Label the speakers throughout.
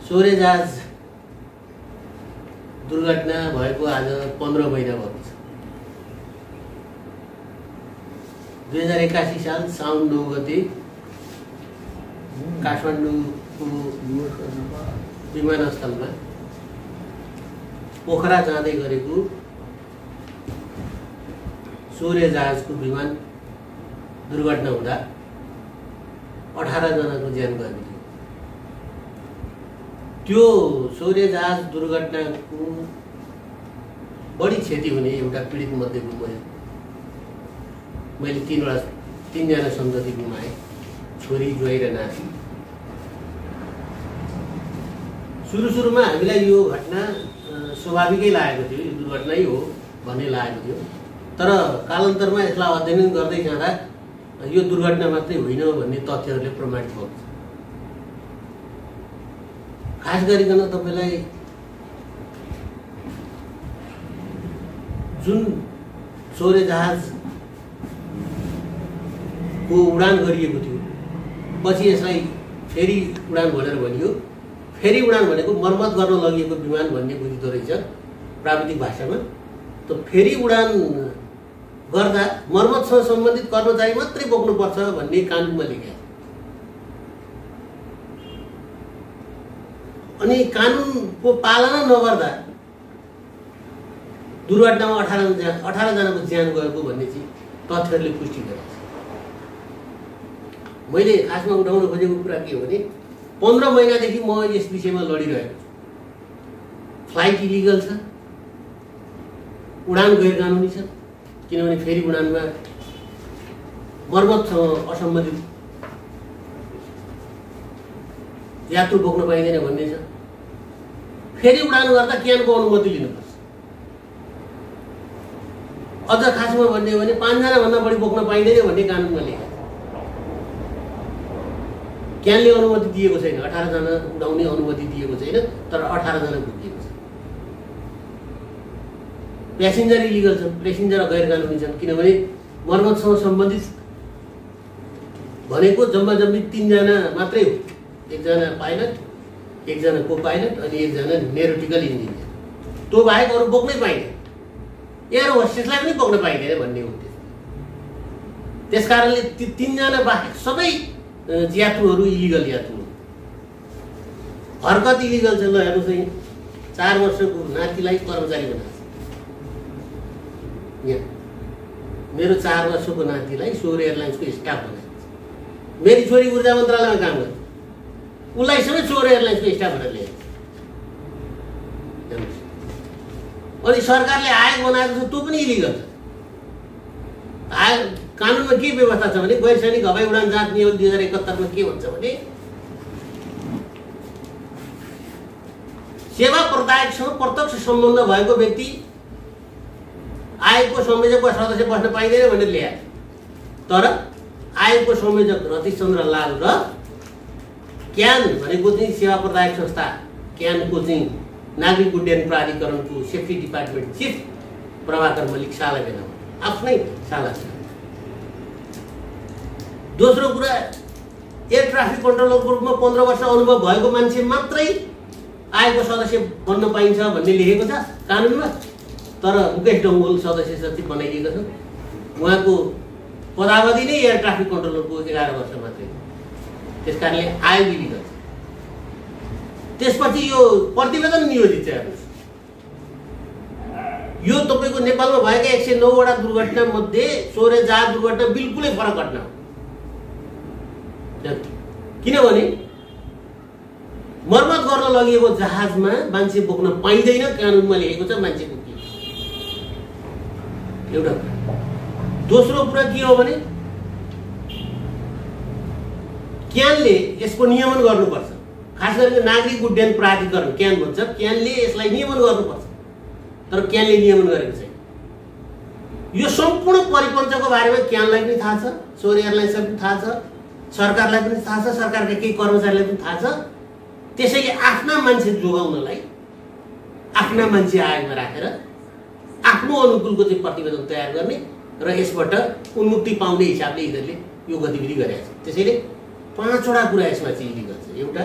Speaker 1: सौर्य जहाज दुर्घटना भएको आज 15 महिना भएको छ। 2081 साल साउन 9 गते काठमाडौँको विमानस्थलमा पोखरा जाँदै गरेको सौर्य जहाजको विमान दुर्घटना हुँदा 18 जनाको ज्यान गएको थियो। त्यो सौर्य जहाज दुर्घटनाको बढी क्षति हुने एउटा पीडित मध्येको मैले 3 जना सन्तति गुमाएँ, छोरी, ज्वाइँ र नाति। सुरुमा हामीलाई यो घटना स्वाभाविकै लागेको थियो, यो दुर्घटनै हो भन्ने लागेको थियो। तर कालान्तरमा यसलाई अध्ययन गर्दै जाँदा यो दुर्घटना मात्रै होइन भन्ने तथ्यहरूले प्रमाणित भएको छ। खास गरिकन तपाईलाई जुन सौर्य जहाजको उडान गरिएको थियो, पछि यसलाई फेरि उडान भनेर भनियो। फेरि उडान भनेको मर्मत गर्न लगिएको विमान भन्ने बुझिँदो रहेछ प्राविधिक भाषामा। त फेरि उडान गर्दा मर्मतसँग सम्बन्धित कर्मचारी मात्रै बोक्नुपर्छ भन्ने कानुनमा लेखिएको छ। अनि कानुनको पालना नगर्दा दुर्घटनामा 18 जनाको ज्यान गएको भन्ने चाहिँ तथ्यहरूले पुष्टि गरेको छ। मैले खासमा उठाउन खोजेको कुरा के हो भने 15 महिनादेखि म यस विषयमा लडिरहेको छु। फ्लाइट इलिगल छ, उडान गैर कानुनी छ, किनभने फेरि उडानमा मर्मतसँग असम्बन्धित यात्रु बोक्न पाइँदैन भन्ने छ। फेरि उडान गर्दा क्यानको अनुमति लिनुपर्छ। अझ खासमा भन्ने हो भने 5 जना भन्दा बढी बोक्न पाइँदैन भन्ने कानुनमा लेखेको छ। क्यानले अनुमति दिएको छैन, 18 जना उडाउने अनुमति दिएको छैन, तर 18 जना बोकिएको छ। प्यासेन्जर इलिगल छन्, प्यासेन्जर गैर कानुनी छन्, किनभने मर्मतसँग सम्बन्धित भनेको जम्मी 3 जना मात्रै हो। 1 जना पाइलट, 1 जना को पाइलट अनि 1 जना नेरोटिकल इन्जिनियर। त्यो बाहेक अरू बोक्नै पाइँदैन। एयर होस्टेसलाई पनि बोक्न पाइँदैन भन्ने हो। त्यसकारणले ती 3 जना बाहेक सबै यात्रुहरू इलिगल यात्रु हुन्। हरकत इलिगल छ। ल हेर्नुहोस् है, 4 वर्षको नातिलाई कर्मचारी बनाएको छ। यहाँ मेरो 4 वर्षको नातिलाई सौर्य एयरलाइन्सको स्टाफ बनाएको छ। मेरी छोरी ऊर्जा मन्त्रालयमा काम गर्छ, उसलाई समेत सौर्य एयरलाइन्सको स्टाफ भनेर ल्याएको छ। अनि सरकारले आयोग बनाएको छ, त्यो पनि इलिगल छ। आयोग कानुनमा के व्यवस्था छ भने गैर सैनिक हवाई उडान जाँच नियम 2071 मा के भन्छ भने सेवा प्रदायकसँग प्रत्यक्ष सम्बन्ध भएको व्यक्ति आयोगको संयोजक वा सदस्य बस्न पाइँदैन भनेर ल्याएको। तर आयोगको संयोजक रतीश चन्द्र लाल र क्यान भनेको चाहिँ सेवा प्रदायक संस्था क्यानको चाहिँ नागरिक उड्डयन प्राधिकरणको safety department chief Prabhakar Mallik साला बेला आफ्नै साला छ। दोस्रो कुरा, एयर ट्राफिक कन्ट्रोलरको रूपमा 15 वर्ष अनुभव भएको मान्छे मात्रै आयोगको सदस्य बन्न पाइन्छ भन्ने लेखेको छ कानुनमा। तर मुकेश डङ्गोल सदस्य सचिव बनाइएको छ। उहाँको पदावधि नै एयर ट्राफिक कन्ट्रोलरको 11 वर्ष मात्रै। त्यसकारणले आयोग इलिगल छ। त्यसपछि यो प्रतिवेदन नियोजित छ। हेर्नुहोस्, यो तपाईँको नेपालमा भएका 109 वटा दुर्घटना मध्ये सौर्य जहाज दुर्घटना बिल्कुलै फरक घटना हो। किनभने मर्मत गर्न लगिएको जहाजमा मान्छे बोक्न पाइँदैन, कानुनमा लेखेको छ मान्छे बोकिएको। एउटा कुरा। दोस्रो कुरा के हो भने क्यानले यसको नियमन गर्नुपर्छ। खास गरी नागरिक उड्डयन प्राधिकरण क्यान भन्छ, क्यानले यसलाई नियमन गर्नुपर्छ। तर क्यानले नियमन गरेको छैन। यो सम्पूर्ण परिपन्चको बारेमा क्यानलाई पनि थाहा छ, सौर्य एयरलाइन्सलाई पनि थाहा छ, सरकारलाई पनि थाहा छ, सरकारका केही कर्मचारीलाई पनि थाहा छ। त्यसैले आफ्ना मान्छे जोगाउनलाई आफ्ना मान्छे आयोगमा राखेर आफ्नो अनुकूलको चाहिँ प्रतिवेदन तयार गर्ने र यसबाट उन्मुक्ति पाउने हिसाबले यिनीहरूले यो गतिविधि गरेका छन्। त्यसैले 5 वटा कुरा यसमा चाहिँ इलिगल छ। एउटा,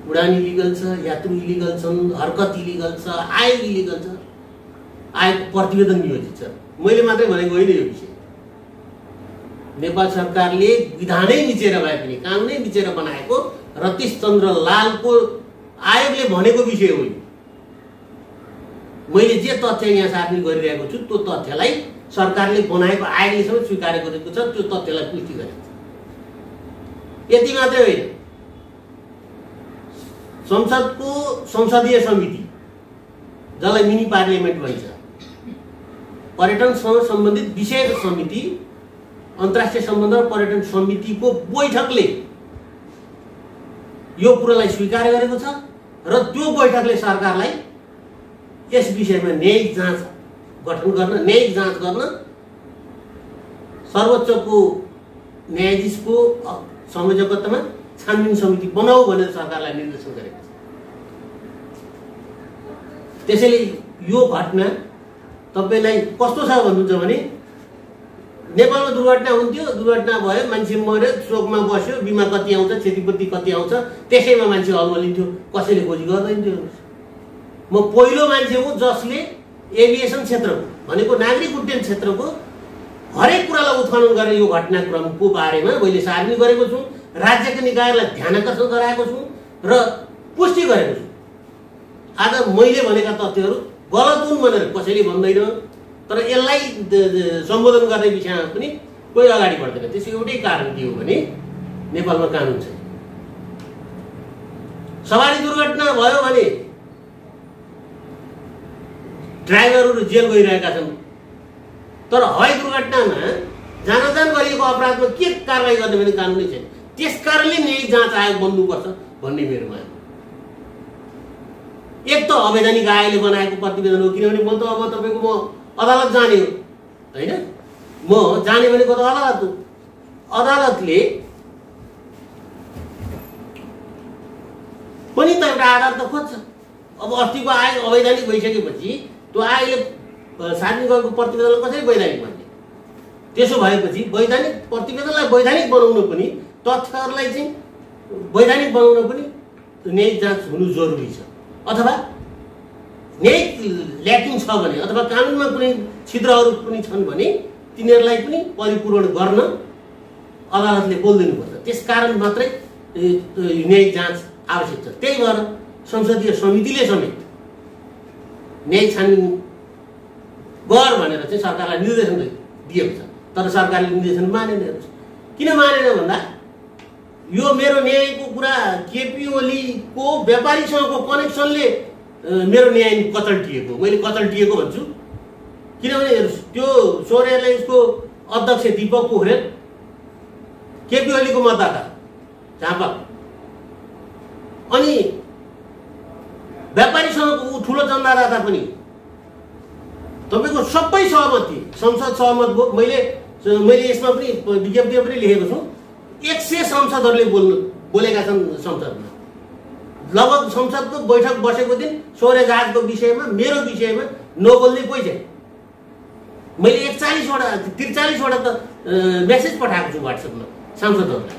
Speaker 1: उडान इलिगल छ, यात्रु इलिगल छन्, हरकत इलिगल छ, आय इलिगल छ, आयको प्रतिवेदन नियोजित छ। मैले मात्रै भनेको होइन यो विषय। नेपाल सरकारले विधानै मिचेर भए पनि कानुनै मिचेर बनाएको रतीश चन्द्र लालको आयोगले भनेको विषय हो। मैले जे तथ्य यहाँ सार्वजनिक गरिरहेको छु त्यो तथ्यलाई सरकारले बनाएको आयोगले सबै स्वीकार गरेको छ, त्यो तथ्यलाई पुष्टि गरेको छ। यति मात्रै होइन, संसदको संसदीय समिति जसलाई मिनी पार्लियामेन्ट भन्छ, पर्यटनसँग सम्बन्धित विषयको समिति, अन्तर्राष्ट्रिय सम्बन्ध र पर्यटन समितिको बैठकले यो कुरालाई स्वीकार गरेको छ र त्यो बैठकले सरकारलाई यस विषयमा न्यायिक जाँच गठन गर्न, न्यायिक जाँच गर्न सर्वोच्चको न्यायाधीशको संयोजकत्वमा छानबिन समिति बनाऊ भनेर सरकारलाई निर्देशन गरेको छ। त्यसैले यो घटना तपाईलाई कस्तो छ भन्नुहुन्छ भने नेपालमा दुर्घटना हुन्थ्यो, दुर्घटना भयो, मान्छे मर्यो, शोकमा बस्यो, बिमा कति आउँछ, क्षतिपूर्ति कति आउँछ, त्यसैमा मान्छे अल्मलिन्थ्यो, कसैले खोजी गर्दैन थियो। म पहिलो मान्छे हो जसले एभिएसन क्षेत्रको भनेको नागरिक उड्डयन क्षेत्रको हरेक कुरालाई उत्खनन गरेर यो घटनाक्रमको बारेमा मैले सार्वजनिक गरेको छु, राज्यका निकायलाई ध्यानाकर्षण गराएको छु र पुष्टि गरेको छु। आज मैले भनेका तथ्यहरू गलत हुन् भनेर कसैले भन्दैन, तर यसलाई सम्बोधन गर्ने विषयमा पनि कोही अगाडि बढ्दैन। त्यसको एउटै कारण के हो भने नेपालमा कानुन छैन। सवारी दुर्घटना भयो भने ड्राइभरहरू जेल गइरहेका छन्, तर हवाई दुर्घटनामा जानाजान गरिएको अपराधमा के कारवाही गर्ने भने कानुनै छैन। त्यसकारणले न्यायिक जाँच आयोग बन्नुपर्छ भन्ने मेरो माग। एक त अवैधानिक आयोगले बनाएको प्रतिवेदन हो, किनभने म त अब तपाईँको म अदालत जाने हो होइन, म जाने भनेको त अदालत हो। अदालतले पनि त एउटा आधार त खोज्छ। अब अस्तिको आयोग अवैधानिक भइसकेपछि त्यो आयोगले सार्वजनिक गरेको प्रतिवेदनलाई कसरी वैधानिक भन्ने? त्यसो भएपछि वैधानिक प्रतिवेदनलाई वैधानिक बनाउन पनि, तथ्यहरूलाई चाहिँ वैधानिक बनाउन पनि न्यायिक जाँच हुनु जरुरी छ। अथवा न्यायिक ल्याकिङ छ भने अथवा कानुनमा कुनै छिद्रहरू पनि छन् भने तिनीहरूलाई पनि परिपूर्ण गर्न अदालतले बोलिदिनुपर्छ। त्यसकारण मात्रै न्यायिक जाँच आवश्यक छ। त्यही भएर संसदीय समितिले समेत न्यायिक छानबिन गर भनेर चाहिँ सरकारलाई निर्देशन दिएको छ, तर सरकारले निर्देशन मानेन। किन मानेन भन्दा यो मेरो न्यायको कुरा केपी ओलीको व्यापारीसँगको कनेक्सनले मेरो न्याय कचल्टिएको, मैले कचल्टिएको भन्छु। किनभने त्यो सौर्य एयरलाइन्सको अध्यक्ष दीपक पोखरेल केपी ओलीको मतदाता झापा, अनि व्यापारीसँगको ठुलो चन्दादाता पनि, तपाईँको सबै सहमति, संसद सहमत भयो। मैले यसमा पनि विज्ञप्तिमा पनि लेखेको छु, 100 सांसदहरूले बोलेका छन् संसदमा। लगभग संसदको बैठक बसेको दिन सौर्य जहाजको विषयमा, मेरो विषयमा नबोल्ने कोही छैन। मैले 43 वटा त मेसेज पठाएको छु व्हाट्सएपमा सांसदहरूलाई।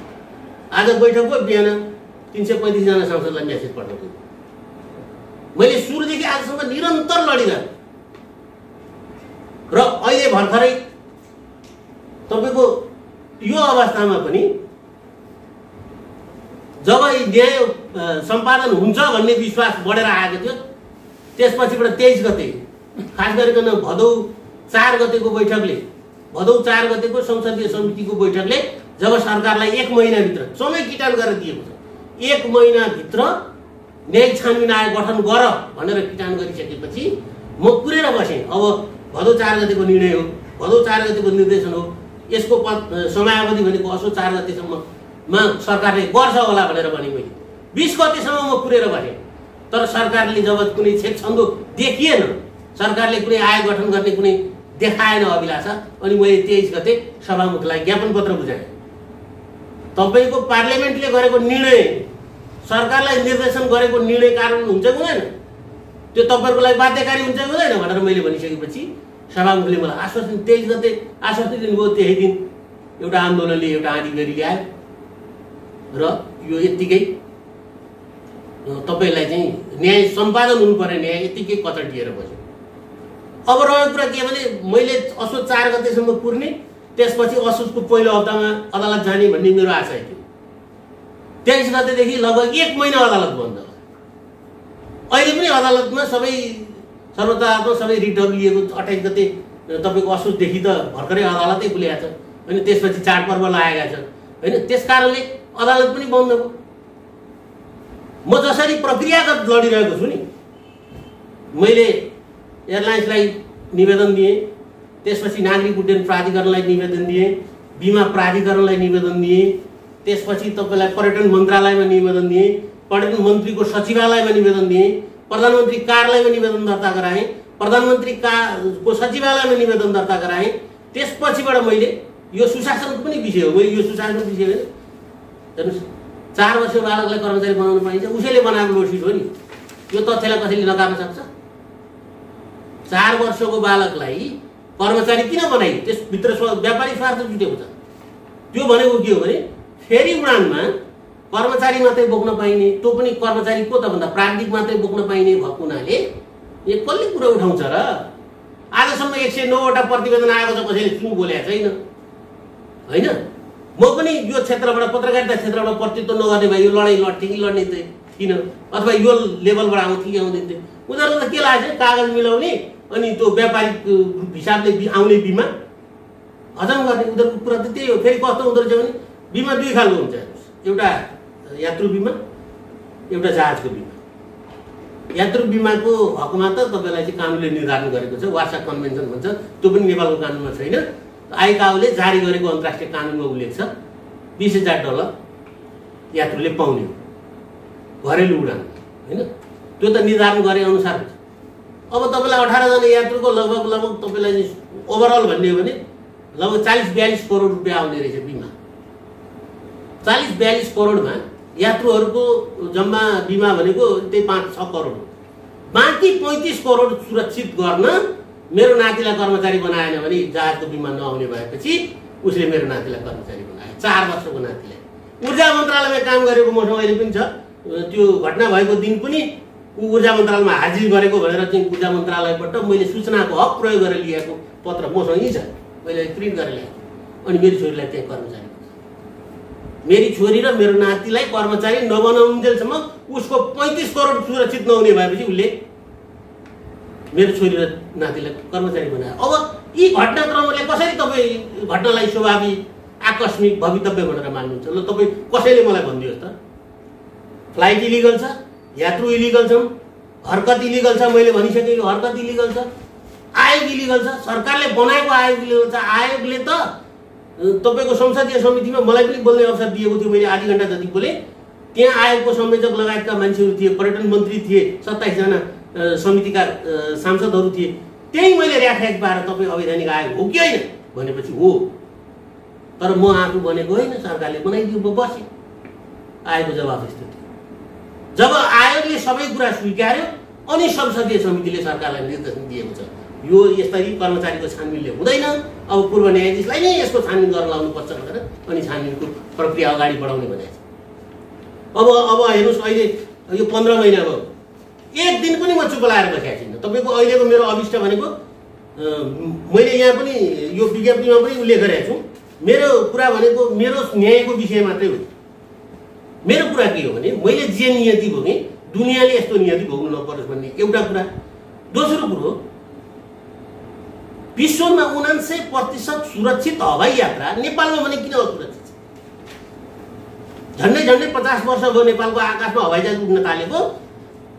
Speaker 1: आज बैठकको बिहान 335 जना सांसदलाई मेसेज पठाउँछु। मैले सुरुदेखि आजसम्म निरन्तर लडिरहेको र अहिले भर्खरै तपाईँको यो अवस्थामा पनि जब न्याय सम्पादन हुन्छ भन्ने विश्वास बढेर आएको थियो, त्यसपछिबाट 23 गते खास गरिकन भदौ 4 गतेको बैठकले, भदौ 4 गतेको संसदीय समितिको बैठकले जब सरकारलाई 1 महिनाभित्र समय किटान गरेर दिएको छ, 1 महिनाभित्र न्यायिक छानबिन आयोग गठन गर भनेर किटान गरिसकेपछि म कुरेर बसेँ। अब भदौ 4 गतेको निर्णय हो, भदौ 4 गतेको निर्देशन हो, यसको समयावधि भनेको असो 4 गतेसम्ममा सरकारले गर्छ होला भनेर भने मैले 20 गतेसम्म म कुरेर बसेँ। तर सरकारले जब कुनै छेकछन्दो देखिएन, सरकारले कुनै आयोग गठन गर्ने कुनै देखाएन अभिलाषा, अनि मैले 23 गते सभामुखलाई ज्ञापन पत्र बुझाएँ। तपाईँको पार्लियामेन्टले गरेको निर्णय, सरकारलाई निर्देशन गरेको निर्णय कानुन हुन्छ कि हुँदैन, त्यो तपाईँहरूको लागि बाध्यकारी हुन्छ कि हुँदैन भनेर मैले भनिसकेपछि सभामुखले मलाई आश्वासन, 23 गते आश्वासन दिनुभयो। त्यही दिन एउटा आन्दोलनले एउटा आँधी गरी ल्यायो र यो यत्तिकै तपाईलाई चाहिँ न्याय सम्पादन हुनुपर्ने न्याय यतिकै कचटिएर बस्यो। अब रहेको कुरा के भने मैले असोज 4 गतेसम्म पुर्ने, त्यसपछि असोजको पहिलो हप्तामा अदालत जाने भन्ने मेरो आशा थियो। 23 गतेदेखि लगभग 1 महिना अदालत बन्द। अहिले पनि अदालतमा सबै सर्वोच्चमा सबै रिटहरू लिएको 28 गते तपाईँको असोजदेखि त भर्खरै अदालतै खुलेको छ होइन, त्यसपछि चाडपर्व लागेका छ होइन, त्यस कारणले अदालत पनि बन्द भयो। म जसरी प्रक्रियागत लडिरहेको छु नि, मैले एयरलाइन्सलाई निवेदन दिएँ, त्यसपछि नागरिक उड्डयन प्राधिकरणलाई निवेदन दिएँ, बीमा प्राधिकरणलाई निवेदन दिएँ, त्यसपछि तपाईँलाई पर्यटन मन्त्रालयमा निवेदन दिएँ, पर्यटन मन्त्रीको सचिवालयमा निवेदन दिएँ, प्रधानमन्त्री कार्यालयमा निवेदन दर्ता गराएँ, प्रधानमन्त्री को सचिवालयमा निवेदन दर्ता गराएँ। त्यसपछिबाट मैले यो सुशासनको पनि विषय हो, यो सुशासनको विषय होइन। हेर्नुहोस्, 4 वर्षको बालकलाई कर्मचारी बनाउन पाइन्छ, उसैले बनाएको नोटिस हो नि। यो तथ्यलाई कसैले नकार्न सक्छ? 4 वर्षको बालकलाई कर्मचारी किन बनाइयो? त्यसभित्र व्यापारिक स्वार्थ जुटेको छ। त्यो भनेको के हो भने फेरि उडानमा कर्मचारी मात्रै बोक्न पाइने, त्यो पनि कर्मचारी को त भन्दा प्राविधिक मात्रै बोक्न पाइने भएको हुनाले यो कसले कुरा उठाउँछ र? आजसम्म 109 वटा प्रतिवेदन आएको छ, कसैले चुन बोलेको छैन होइन। म पनि यो क्षेत्रबाट, पत्रकारिता क्षेत्रबाट प्रतित्व नगर्ने भए यो लडाइँ लड्थेँ कि लड्ने थिइनँ, अथवा यो लेभलबाट आउँथेँ कि आउँदैन थिएँ। उनीहरूलाई त के लाग्छ, कागज मिलाउने अनि त्यो व्यापारिक हिसाबले आउने बिमा हजम गर्ने, उनीहरूको कुरा त त्यही हो। फेरि कस्तो हुँदो रहेछ भने बिमा 2 खालको हुन्छ, एउटा यात्रु बिमा, एउटा जहाजको बिमा। यात्रु बिमाको हकमा त तपाईँलाई चाहिँ कानुनले निर्धारण गरेको छ, वार्सा कन्भेन्सन भन्छ, त्यो पनि नेपालको कानुनमा छैन। आइकाओले जारी गरेको अन्तर्राष्ट्रिय कानुनमा उल्लेख छ, $20,000 यात्रुले पाउने घरेलु उडान होइन, त्यो त निर्धारण गरे अनुसार हुन्छ। अब तपाईँलाई 18 जना यात्रुको लगभग तपाईँलाई ओभरअल भन्ने हो भने लगभग 40-42 करोड रुपियाँ आउने रहेछ बिमा। 40-42 करोडमा यात्रुहरूको जम्मा बिमा भनेको त्यही 5-6 करोड हो। बाँकी 35 करोड सुरक्षित गर्न मेरो नातिलाई कर्मचारी बनाएन भने जहाजको बिमा नआउने भएपछि उसले मेरो नातिलाई कर्मचारी बनायो, 4 वर्षको नातिलाई। ऊर्जा मन्त्रालयमा काम गरेको मसँग अहिले पनि छ, त्यो घटना भएको दिन पनि ऊर्जा मन्त्रालयमा हाजिर गरेको भनेर चाहिँ ऊर्जा मन्त्रालयबाट मैले सूचनाको हक प्रयोग गरेर लिएको पत्र मसँगै छ, मैले प्रिन्ट गरेर ल्याएको। अनि मेरी छोरीलाई त्यहाँ कर्मचारी, मेरी छोरी र मेरो नातिलाई कर्मचारी नबनाउन्जेलसम्म उसको 35 करोड सुरक्षित नहुने भएपछि उसले मेरो छोरी र नातिलाई कर्मचारी बनायो। अब यी घटनाक्रमले कसरी तपाईँ घटनालाई स्वाभाविक आकस्मिक भवितव्य भनेर मान्नुहुन्छ? ल तपाईँ कसैले मलाई भनिदिनुहोस् त। फ्लाइट इलिगल छ, यात्रु इलिगल छन्, हरकत इलिगल छ, मैले भनिसकेँ हरकत इलिगल छ, आयोग इलिगल छ, सरकारले बनाएको आयोग इलिगल छ। आयोगले त तपाईँको संसदीय समितिमा मलाई पनि बोल्ने अवसर दिएको थियो, मैले आधी घन्टा जति बोलेँ। त्यहाँ आयोगको संयोजक लगायतका मान्छेहरू थिए, पर्यटन मन्त्री थिए, 27 जना समितिका सांसदहरू थिए। त्यही मैले र्याखर्याख पाएर तपाईँ अवैधानिक आयोग हो कि होइन भनेपछि हो, तर म आफू बनेको होइन, सरकारले बनाइदियो, म बसेँ। आयोगको जवाफ यस्तो थियो। जब आयोगले सबै कुरा स्वीकार्यो अनि संसदीय समितिले सरकारलाई निर्देशन दिएको छ यो यसरी कर्मचारीको छानबिनले हुँदैन, अब पूर्व न्यायाधीशलाई नै यसको छानबिन गर्न लाउनुपर्छ भनेर अनि छानबिनको प्रक्रिया अगाडि बढाउने भनेको छ। अब हेर्नुहोस्, अहिले यो 15 महिना भयो, 1 दिन पनि म चुप लाएर बसेको छैन। तपाईँको अहिलेको मेरो अभिष्ट भनेको मैले यहाँ पनि यो विज्ञप्तिमा पनि उल्लेख गरेको छु, मेरो कुरा भनेको मेरो न्यायको विषय मात्रै हो। मेरो कुरा के हो भने मैले जे नियति भोगेँ दुनियाँले यस्तो नियति भोग्नु नपरोस् भन्ने एउटा कुरा। दोस्रो कुरो, विश्वमा 99% सुरक्षित हवाई यात्रा नेपालमा भने किन असुरक्षित छ? झन्डै 50 वर्ष भयो नेपालको आकाशमा हवाईजहाज उड्न थालेको,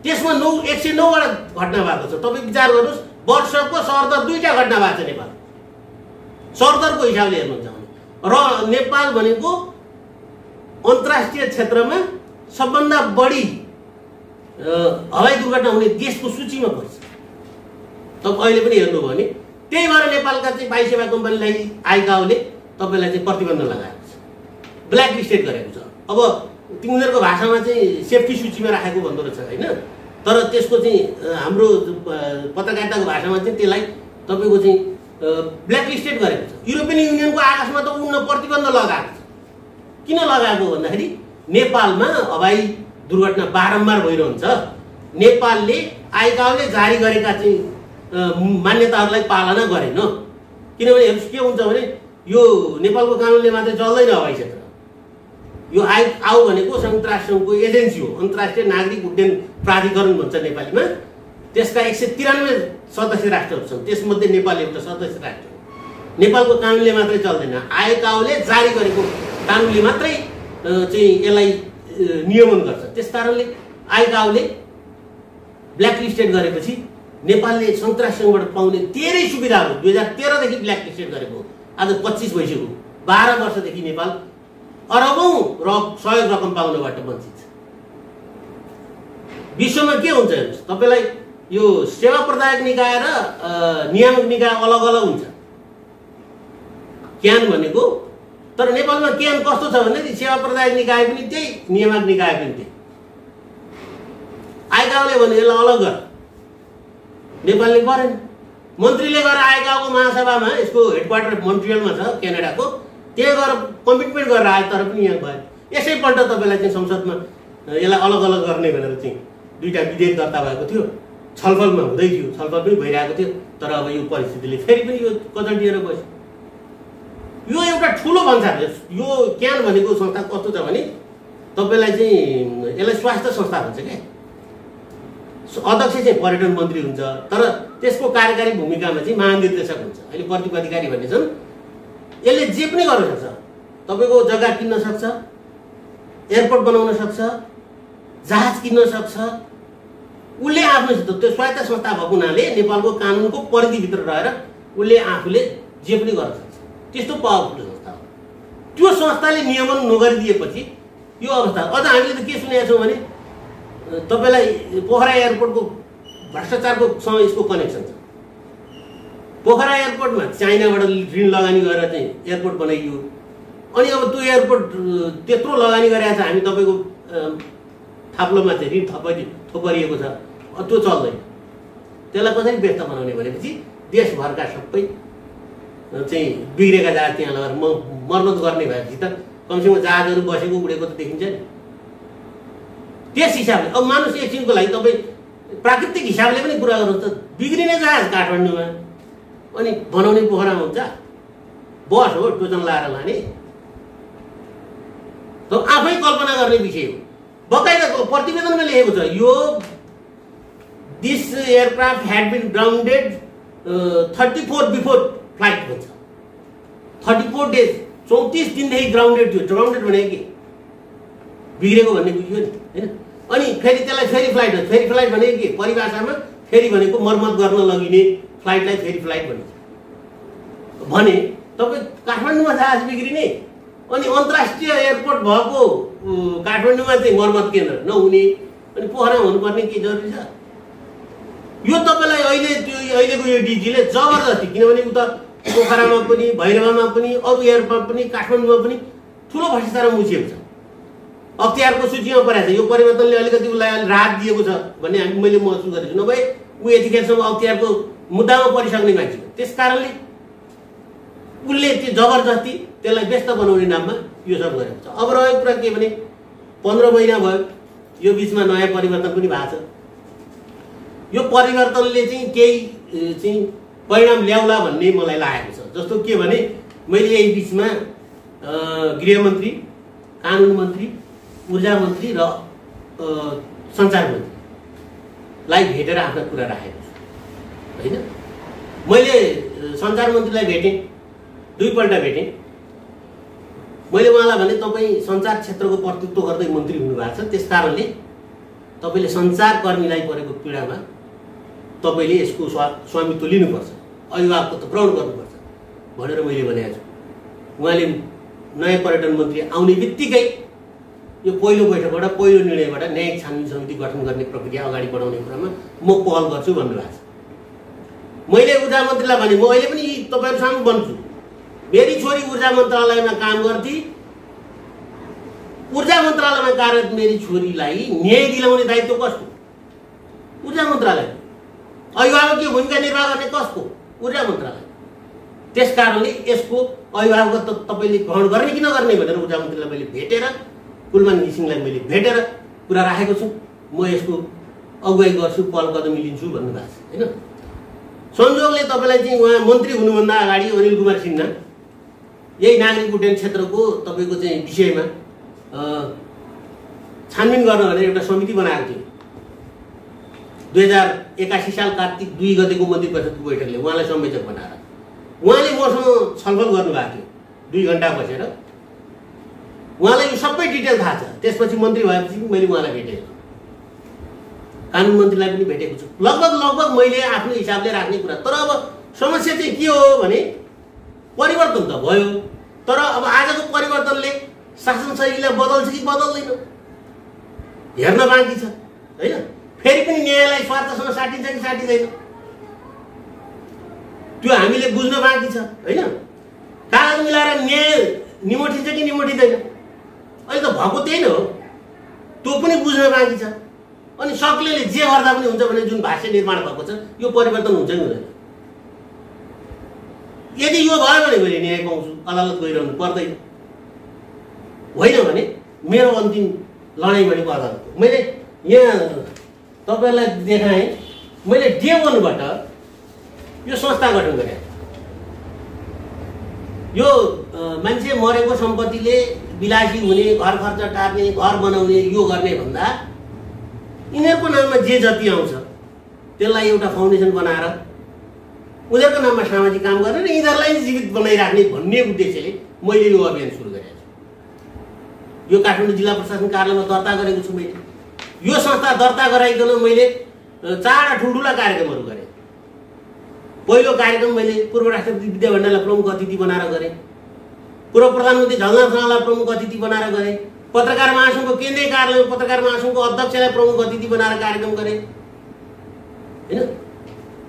Speaker 1: त्यसमा 109 वटा घटना भएको छ। तपाईँ विचार गर्नुहोस्, वर्षको सरदर 2टा घटना भएको छ नेपाल, सरदरको हिसाबले हेर्नुहुन्छ भने। र नेपाल भनेको अन्तर्राष्ट्रिय क्षेत्रमा सबभन्दा बढी हवाई दुर्घटना हुने देशको सूचीमा पर्छ। तपाईँ अहिले पनि हेर्नुभयो भने त्यही भएर नेपालका चाहिँ वायु सेवा कम्पनीलाई आइकाओले तपाईँलाई चाहिँ प्रतिबन्ध लगाएको छ, ब्ल्याक लिस्टेड गरेको छ। अब तिनीहरूको भाषामा चाहिँ सेफ्टी सूचीमा राखेको भन्दो रहेछ होइन, तर त्यसको चाहिँ हाम्रो पत्रकारिताको भाषामा चाहिँ त्यसलाई तपाईँको चाहिँ ब्ल्याक लिस्टेड गरेको छ। युरोपियन युनियनको आकाशमा त उड्न प्रतिबन्ध लगाएको छ। किन लगाएको भन्दाखेरि नेपालमा हवाई दुर्घटना बारम्बार भइरहन्छ। नेपालले आइकाओले जारी गरेका चाहिँ मान्यताहरूलाई पालना गरेन। किनभने हेर्नुहोस् के हुन्छ भने यो नेपालको कानुनले मात्रै चल्दैन हवाई क्षेत्र। यो आउ भनेको संयुक्त राष्ट्रसङ्घको एजेन्सी हो, अन्तर्राष्ट्रिय नागरिक उड्डयन प्राधिकरण भन्छ नेपालीमा। त्यसका 193 सदस्य राष्ट्रहरू छन्, त्यसमध्ये नेपाल एउटा सदस्य राष्ट्र हो। नेपालको कानुनले मात्रै चल्दैन, आइकाओले जारी गरेको कानुनले मात्रै चाहिँ यसलाई नियमन गर्छ। त्यसकारणले आइकाओले ब्ल्याकलिस्टेड गरेपछि नेपालले संयुक्त राष्ट्रसङ्घबाट पाउने धेरै सुविधाहरू 2013 देखि ब्ल्याकलिस्टेड गरेको आज 25 भइसक्यो। 12 वर्षदेखि नेपाल अरबौं सहयोग रकम पाउनबाट वञ्चित छ। विश्वमा के हुन्छ हेर्नुहोस्, तपाईँलाई यो सेवा प्रदायक निकाय र नियामक निकाय अलग अलग हुन्छ क्यान भनेको। तर नेपालमा क्यान कस्तो छ भने सेवा प्रदायक निकाय पनि त्यही, नियामक निकाय पनि त्यही। आइकाओले भने यसलाई अलग गर, नेपालले गरेन। मन्त्रीले गएर आइकाओको महासभामा, यसको हेडक्वार्टर मोन्ट्रियलमा छ क्यानाडाको, त्यहाँ गएर कमिटमेन्ट गरेर आयो, तर पनि यहाँ भयो। यसैपल्ट तपाईँलाई चाहिँ संसदमा यसलाई अलग अलग गर्ने भनेर चाहिँ 2टा विधेयक दर्ता भएको थियो, छलफलमा हुँदै थियो, छलफल पनि भइरहेको थियो। तर अब यो परिस्थितिले फेरि पनि यो कचल्टिएर बस्यो। यो एउटा ठुलो भन्सार। यो क्यान भनेको संस्था कस्तो छ भने तपाईँलाई चाहिँ यसलाई स्वास्थ्य संस्था भन्छ क्या। अध्यक्ष चाहिँ पर्यटन मन्त्री हुन्छ, तर त्यसको कार्यकारी भूमिकामा चाहिँ महानिर्देशक हुन्छ। अहिले प्रदीप अधिकारी भन्ने छन्। यसले जे पनि गर्न सक्छ, तपाईँको जग्गा किन्न सक्छ, एयरपोर्ट बनाउन सक्छ, जहाज किन्न सक्छ। उसले आफ्नो त्यो स्वायत्त संस्था भएको हुनाले नेपालको कानुनको परिधिभित्र रहेर उसले आफूले जे पनि गर्न सक्छ। त्यस्तो पावरफुल संस्था हो। त्यो संस्थाले नियमन नगरिदिएपछि यो अवस्था। अझ हामीले त के सुनेका छौँ भने तपाईँलाई पोखरा एयरपोर्टको भ्रष्टाचारकोसँग यसको कनेक्सन छ। पोखरा एयरपोर्टमा चाइनाबाट ऋण लगानी गरेर चाहिँ एयरपोर्ट बनाइयो। अनि अब त्यो एयरपोर्ट त्यत्रो लगानी गरेका छ, हामी तपाईँको थाप्लोमा चाहिँ ऋण थोपरिएको छ, त्यो चल्दैन। त्यसलाई कसरी व्यस्त बनाउने भनेपछि देशभरका सबै चाहिँ बिग्रेका जहाज त्यहाँ लगेर मर्मत गर्ने भएपछि त कमसेकम जहाजहरू बसेको उडेको त देखिन्छ नि। त्यस हिसाबले अब मानुस एकछिनको लागि तपाईँ प्राकृतिक हिसाबले पनि कुरा गर्नुहोस् त, बिग्रिने जहाज काठमाडौँमा अनि बनाउने पोखरामा हुन्छ। बस हो, टोचन लाएर लाने। त आफै कल्पना गर्ने विषय हो। बकाइदा प्रतिवेदनमा लेखेको छ यो this aircraft had been grounded 34 before flight भन्छ। 34 डेज, 34 दिनदेखि ग्राउन्डेड थियो। ग्राउन्डेड भनेको के? बिग्रेको भन्ने बुझ्यो नि, होइन? अनि फेरि त्यसलाई फेरि फ्लाइट हो। फेरि फ्लाइट भनेको के? परिभाषामा फेरि भनेको मर्मत गर्न लगिने फ्लाइटलाई फेरि फ्लाइट भनिन्छ। भने तपाईँ काठमाडौँमा जहाज बिग्रिने अनि अन्तर्राष्ट्रिय एयरपोर्ट भएको काठमाडौँमा चाहिँ मर्मत केन्द्र नहुने अनि पोखरामा हुनुपर्ने के जरुरी छ? यो तपाईँलाई अहिलेको यो डिजीले जबरजस्ती, किनभने उता पोखरामा पनि, भैरवामा पनि, अरू एयरपोर्ट पनि, काठमाडौँमा पनि ठुलो भ्रष्टाचार मुछिएको छ। अख्तियारको सूचीमा परेको छ। यो परिवर्तनले अलिकति उसलाई राहत दिएको छ भन्ने मैले महसुस गरेको छु। नभए ऊ यतिखेरसम्म अख्तियारको मुद्दामा परिसक्ने मान्छे हो। त्यस कारणले उसले त्यो जबरजस्ती त्यसलाई व्यस्त बनाउने नाममा यो सब गरेको छ। अब रहेको कुरा के भने 15 महिना भयो, यो बिचमा नयाँ परिवर्तन पनि भएको छ। यो परिवर्तनले चाहिँ केही चाहिँ परिणाम ल्याउला भन्ने मलाई लागेको छ। जस्तो के भने मैले यही बिचमा गृहमन्त्री, कानुन मन्त्री, ऊर्जा मन्त्री र सञ्चार मन्त्रीलाई भेटेर आफ्ना कुरा राखेको छु, होइन? मैले सञ्चार मन्त्रीलाई भेटेँ, 2 पल्ट भेटेँ। मैले उहाँलाई भने तपाईँ सञ्चार क्षेत्रको प्रतिनिधित्व गर्दै मन्त्री हुनुभएको छ, त्यस कारणले तपाईँले सञ्चारकर्मीलाई परेको पीडामा तपाईँले यसको स्वामित्व लिनुपर्छ, अभिभावकत्व ग्रहण गर्नुपर्छ भनेर मैले भनेको छु। उहाँले नयाँ पर्यटन मन्त्री आउने बित्तिकै यो पहिलो बैठकबाट, पहिलो निर्णयबाट न्यायिक छानबिन समिति गठन गर्ने प्रक्रिया अगाडि बढाउने कुरामा म पहल गर्छु भन्नुभएको छ। मैले ऊर्जा मन्त्रीलाई भने म अहिले पनि तपाईँहरू सामु बन्छु। मेरी छोरी ऊर्जा मन्त्रालयमा काम गर्थी। ऊर्जा मन्त्रालयमा कार्यरत मेरी छोरीलाई न्याय दिलाउने दायित्व कसको? ऊर्जा मन्त्रालय। अभिभावकीय भूमिका निर्वाह गर्ने कसको? ऊर्जा मन्त्रालय। त्यस कारणले यसको अभिभावकत्व तपाईँले ग्रहण गर्ने कि नगर्ने भनेर ऊर्जा मन्त्रीलाई मैले भेटेर, कुलमान घिसिङलाई मैले भेटेर कुरा राखेको छु, म यसको अगुवाई गर्छु, पहल कदम लिन्छु भन्नुभएको छ हैन। संयोगले तपाईलाई चाहिँ उहाँ मन्त्री हुनुभन्दा अगाडि अनिल कुमार सिन्हा यही नागरिक उड्डयन क्षेत्रको तपाईको चाहिँ विषयमा छानबिन गर्न भनेर एउटा समिति बनाएको थियो। 2081 साल कार्तिक 2 गतेको मन्त्री परिषदको बैठकले उहाँलाई संयोजक बनाएर उहाँले मसँग छलफल गर्नुभएको थियो 2 घण्टा बसेर। उहाँलाई यो सबै डिटेल थाहा छ। त्यसपछि मन्त्री भएपछि मैले उहाँलाई भेटेको छु, कानुन मन्त्रीलाई पनि भेटेको छु। लगभग मैले आफ्नो हिसाबले राख्ने कुरा। तर अब समस्या चाहिँ के हो भने परिवर्तन त भयो, तर अब आजको परिवर्तनले शासन शैलीलाई बदल्छ कि बदल्दैन हेर्न बाँकी छ हैन। फेरि पनि न्यायलाई स्वार्थसँग साटिन्छ कि साटिँदैन त्यो हामीले बुझ्न बाँकी छ हैन। कागज मिलाएर न्याय निमोठिन्छ कि निमोठिँदैन अहिले त भएको त्यही नै हो, त्यो पनि बुझ्न बाँकी छ। अनि सक्लेले जे गर्दा पनि हुन्छ भने जुन भाष्य निर्माण भएको छ यो परिवर्तन हुन्छ कि हुँदैन। यदि यो भयो भने मैले न्याय पाउँछु, अदालत गइरहनु पर्दैन। होइन भने मेरो अन्तिम लडाइँ भनेको अदालतको। मैले यहाँ तपाईहरुलाई देखाएँ, मैले डे 1 बाट यो संस्था गठन गरेँ। यो मान्छे मरेको सम्पत्तिले विलासी हुने, घर खर्च टार्ने, घर बनाउने, यो गर्ने भन्दा यिनीहरूको नाममा जे जति आउँछ त्यसलाई एउटा फाउन्डेसन बनाएर उनीहरूको नाममा सामाजिक काम गर्ने र यिनीहरूलाई जीवित बनाइराख्ने भन्ने उद्देश्यले मैले यो अभियान सुरु गरेको छु। यो काठमाडौँ जिल्ला प्रशासन कार्यालयमा दर्ता गरेको छु। मैले यो संस्था दर्ता गराइकन मैले 4 ठुल्ठुला कार्यक्रमहरू गरेँ। पहिलो कार्यक्रम मैले पूर्व राष्ट्रपति विद्या भण्डारीलाई प्रमुख अतिथि बनाएर गरेँ। पूर्व प्रधानमन्त्री झलनाथ खनाललाई प्रमुख अतिथि बनाएर गरेँ। पत्रकार महासंघको केन्द्रीय कार्यालयमा पत्रकार महासंघको अध्यक्षलाई प्रमुख अतिथि बनाएर कार्यक्रम गरेँ हैन।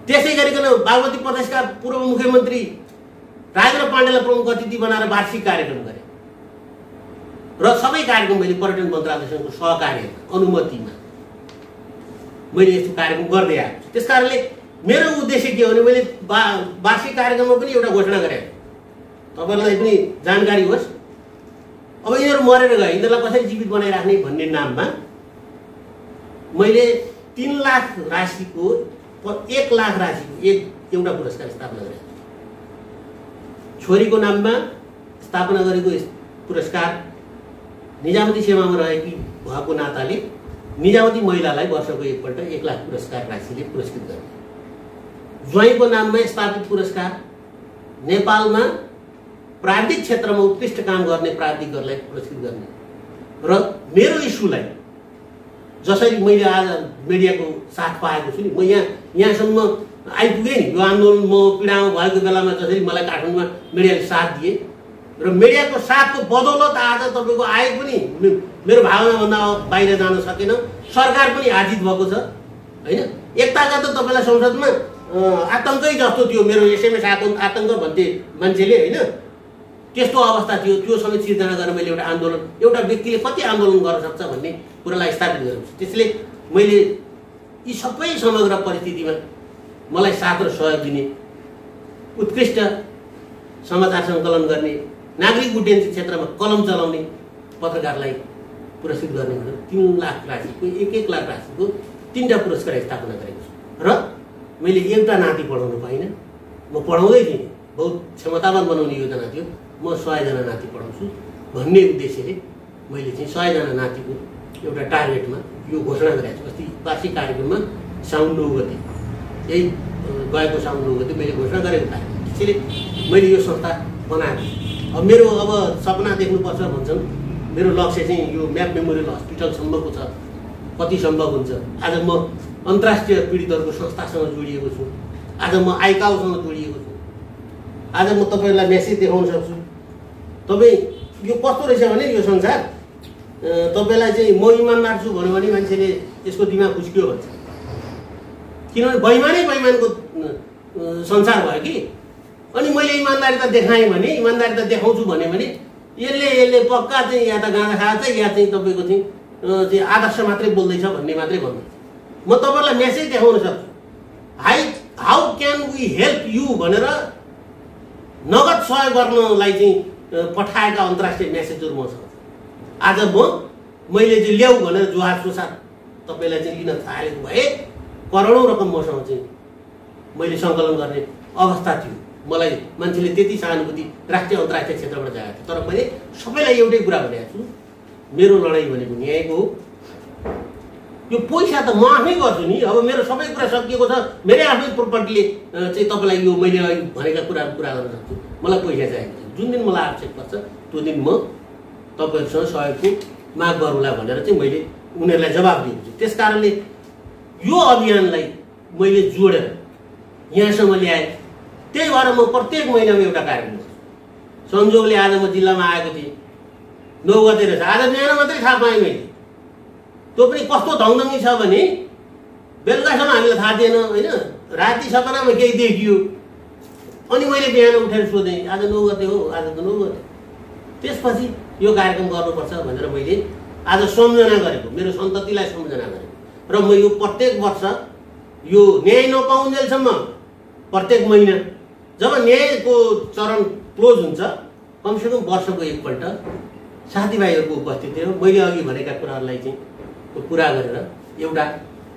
Speaker 1: त्यसै गरिकन बागमती प्रदेशका पूर्व मुख्यमन्त्री राजेन्द्र पाण्डेलाई प्रमुख अतिथि बनाएर वार्षिक कार्यक्रम गरेँ। र सबै कार्यक्रम मैले पर्यटन मन्त्रालयसँगको सहकार्यमा, अनुमतिमा मैले यस्तो कार्यक्रम गर्दै आएको छु। त्यसकारणले मेरो उद्देश्य के हो भने मैले वार्षिक कार्यक्रममा पनि एउटा घोषणा गरेँ, तपाईहरुलाई पनि जानकारी होस्। अब यिनीहरू मरेर गए, यिनीहरूलाई कसरी जीवित बनाइराख्ने भन्ने नाममा मैले 3 लाख राशिको 1 लाख राशिको एउटा पुरस्कार स्थापना गरेँ। छोरीको नाममा स्थापना गरेको पुरस्कार निजामती सेवामा रहेकी भएको नाताले निजामती महिलालाई वर्षको एकपल्ट 1 लाख पुरस्कार राशिले पुरस्कृत गर्ने। ज्वाइँको नाममा स्थापित पुरस्कार नेपालमा प्राविधिक क्षेत्रमा उत्कृष्ट काम गर्ने प्राविधिकहरूलाई पुरस्कृत गर्ने। र मेरो इस्युलाई जसरी मैले आज मिडियाको साथ पाएको छु नि, म यहाँसम्म आइपुगेँ नि। यो आन्दोलन म पीडामा भएको बेलामा जसरी मलाई काठमाडौँमा मिडियाले साथ दिए र मिडियाको साथको बदौलत आज तपाईँको आए पनि मेरो भावनाभन्दा बाहिर जान सकेन। सरकार पनि आजित भएको छ हैन। एकताका त तपाईँलाई संसदमा आतंकै जस्तो थियो, मेरो एसएमएस आतंक भन्थे मान्छेले हैन। त्यस्तो अवस्था थियो, त्यो समेत सिर्जना गरेर मैले एउटा आन्दोलन, एउटा व्यक्तिले कति आन्दोलन गर्न सक्छ भन्ने कुरालाई स्थापित गरेको छु। त्यसले मैले यी सबै समग्र परिस्थितिमा मलाई साथ र सहयोग दिने, उत्कृष्ट समाचार सङ्कलन गर्ने, नागरिक उड्डयन क्षेत्रमा कलम चलाउने पत्रकारलाई पुरस्कृत गर्ने भनेर 3 लाख राशिको 1 लाख राशिको 3टा पुरस्कार स्थापना गरेको छु। र मैले एउटा नाति पढाउन पाइनँ, म पढाउँदै थिएँ। बहुत क्षमतावान बनाउने योजना थियो, म 100 जना नाति पढाउँछु भन्ने उद्देश्यले मैले चाहिँ 100 जना नातिको एउटा टार्गेटमा यो घोषणा गरेको छु। अस्ति वार्षिक कार्यक्रममा साउन 9 गते, यही गएको साउन 9 गते मैले घोषणा गरेको थिएँ। त्यसैले मैले यो संस्था बनाएको। अब मेरो सपना देख्नुपर्छ भन्छन्। मेरो लक्ष्य चाहिँ यो म्याप मेमोरियल हस्पिटलसम्मको छ, कति सम्भव हुन्छ। आज म अन्तर्राष्ट्रिय पीडितहरूको संस्थासँग जोडिएको छु। आज म आइकाउसँग जोडिएको छु। आज म तपाईहरुलाई मेसेज देखाउन सक्छु। तपाई यो कस्तो रहेछ भने यो संसार, तपाईलाई चाहिँ म इमानदार छु भन्यो भने मान्छेले यसको दिमाग खुस्कियो भन्छ। किनभने बैमानको संसार भयो कि। अनि मैले इमानदारिता देखाएँ भने, इमानदारिता देखाउँछु भने यसले पक्का चाहिँ या त गाँजा खान्छ या चाहिँ तपाईको चाहिँ आदर्श मात्रै बोल्दैछ भन्ने मात्रै भन्दैछ। म तपाईहरुलाई मेसेज देखाउन सक्छु। How can we help you भनेर नगद सहयोग गर्नलाई चाहिँ पठाएका अन्तर्राष्ट्रिय मेसेजहरू मसँग। आज म मैले चाहिँ ल्याऊ भनेर जोहार सुसार तपाईँलाई चाहिँ लिन थालेको भए करोडौँ रकम मसँग चाहिँ मैले सङ्कलन गर्ने अवस्था थियो। मलाई मान्छेले त्यति सहानुभूति राष्ट्रिय अन्तर्राष्ट्रिय क्षेत्रबाट जाएको थियो। तर मैले सबैलाई एउटै कुरा भनेको छु, मेरो लडाइँ भनेको न्यायको हो। यो पैसा त म आफै गर्छु नि। अब मेरो सबै कुरा सकिएको छ, मेरै आफ्नै प्रोपर्टीले चाहिँ तपाईँलाई यो मैले अघि भनेका कुराहरू पुरा गर्न सक्छु। मलाई पैसा चाहिएको छ, जुन दिन मलाई आवश्यक पर्छ त्यो दिन म तपाईँहरूसँग सहयोगको माग गरौँला भनेर चाहिँ मैले उनीहरूलाई जवाब दिएको छु। त्यस कारणले यो अभियानलाई मैले जोडेर यहाँसम्म ल्याएँ। त्यही भएर म प्रत्येक महिनामा एउटा कार्यक्रम गर्छु। संजोगले आज म जिल्लामा आएको थिएँ, 9 गते रहेछ। आज बिहान मात्रै थाहा पाएँ मैले। त्यो पनि कस्तो धङधङ्गी छ भने बेलुकासम्म हामीलाई थाहा दिएन होइन, राति सपनामा केही देखियो। अनि मैले बिहान उठेर सोधेँ, आज 9 गते हो, आज त 9 गते। त्यसपछि यो कार्यक्रम गर्नुपर्छ भनेर मैले आज सम्झना गरेको, मेरो सन्ततिलाई सम्झना गरेको। र म यो प्रत्येक वर्ष यो न्याय नपाउन्जेलसम्म प्रत्येक महिना जब न्यायको चरण क्लोज हुन्छ कमसेकम वर्षको एकपल्ट साथीभाइहरूको उपस्थितिमा मैले अघि भनेका कुराहरूलाई चाहिँ पुरा गरेर एउटा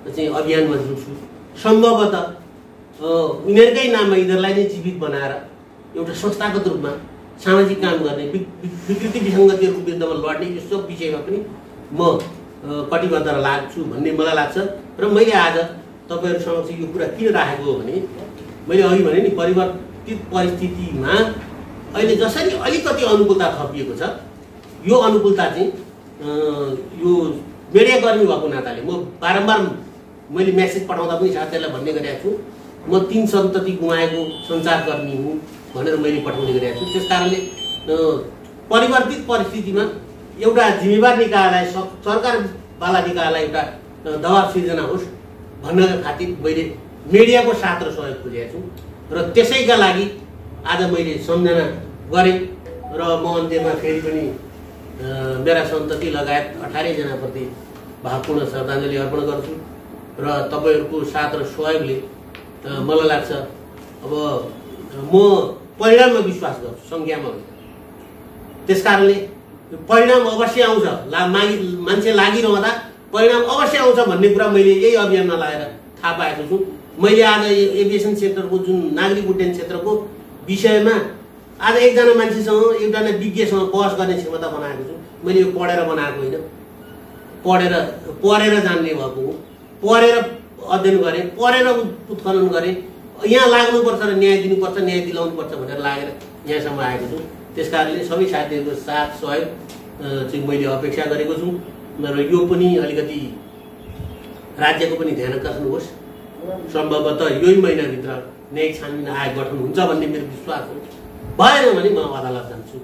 Speaker 1: चाहिँ अभियानमा जुट्छु। सम्भवतः यिनीहरूकै नाममा यिनीहरूलाई नै जीवित बनाएर एउटा संस्थागत रूपमा सामाजिक काम गर्ने, विकृति विसङ्गतिहरूको विरुद्धमा लड्ने यो सब विषयमा पनि म कटिबद्ध लाग्छु भन्ने मलाई लाग्छ। र मैले आज तपाईँहरू समक्ष यो कुरा किन राखेको हो भने मैले अघि भने नि परिवर्तित परिस्थितिमा अहिले जसरी अलिकति अनुकूलता थपिएको छ, यो अनुकूलता चाहिँ यो मिडियाकर्मी भएको नाताले म बारम्बार मैले मेसेज पठाउँदा पनि साथीहरूलाई भन्ने गरेको छु, म 3 सन्तति गुमाएको सञ्चारकर्मी हुँ भनेर मैले पठाउने गरेको छु। त्यस कारणले परिवर्तित परिस्थितिमा एउटा जिम्मेवार निकायलाई, सरकारवाला निकायलाई एउटा दबाब सिर्जना होस् भन्नका खातिर मैले मिडियाको साथ र सहयोग खोजेको छु। र त्यसैका लागि आज मैले सम्झना गरेँ। र म अन्त्यमा फेरि पनि मेरा सन्तति लगायत 18 जनाप्रति भावपूर्ण श्रद्धाञ्जली अर्पण गर्छु। र तपाईँहरूको साथ र सहयोगले मलाई लाग्छ अब म परिणाममा विश्वास गर्छु, सङ्ख्यामा होइन। त्यसकारणले परिणाम अवश्य आउँछ, मान्छे लागिरहँदा परिणाम अवश्य आउँछ भन्ने कुरा मैले यही अभियानमा लगाएर थाहा पाएको छु। मैले आज एभिएसन सेक्टरको जुन नागरिक उड्डयन क्षेत्रको विषयमा आज एकजना मान्छेसँग, एकजना विज्ञसँग बहस गर्ने क्षमता बनाएको छु। मैले यो पढेर बनाएको होइन, पढेर जान्ने भएको हो। पढेर अध्ययन गरेँ, पढेर उत्खनन गरेँ। यहाँ लाग्नुपर्छ र न्याय दिनुपर्छ, न्याय दिलाउनुपर्छ भनेर लागेर यहाँसम्म आएको छु। त्यस कारणले सबै साथीहरूको साथ सहयोग चाहिँ मैले अपेक्षा गरेको छु। र यो पनि अलिकति राज्यको पनि ध्यान आकर्षण होस्। सम्भवतः यही महिनाभित्र न्यायिक छानबिन आयोग गठन हुन्छ भन्ने मेरो विश्वास हो। भएन भने म अदालत जान्छु।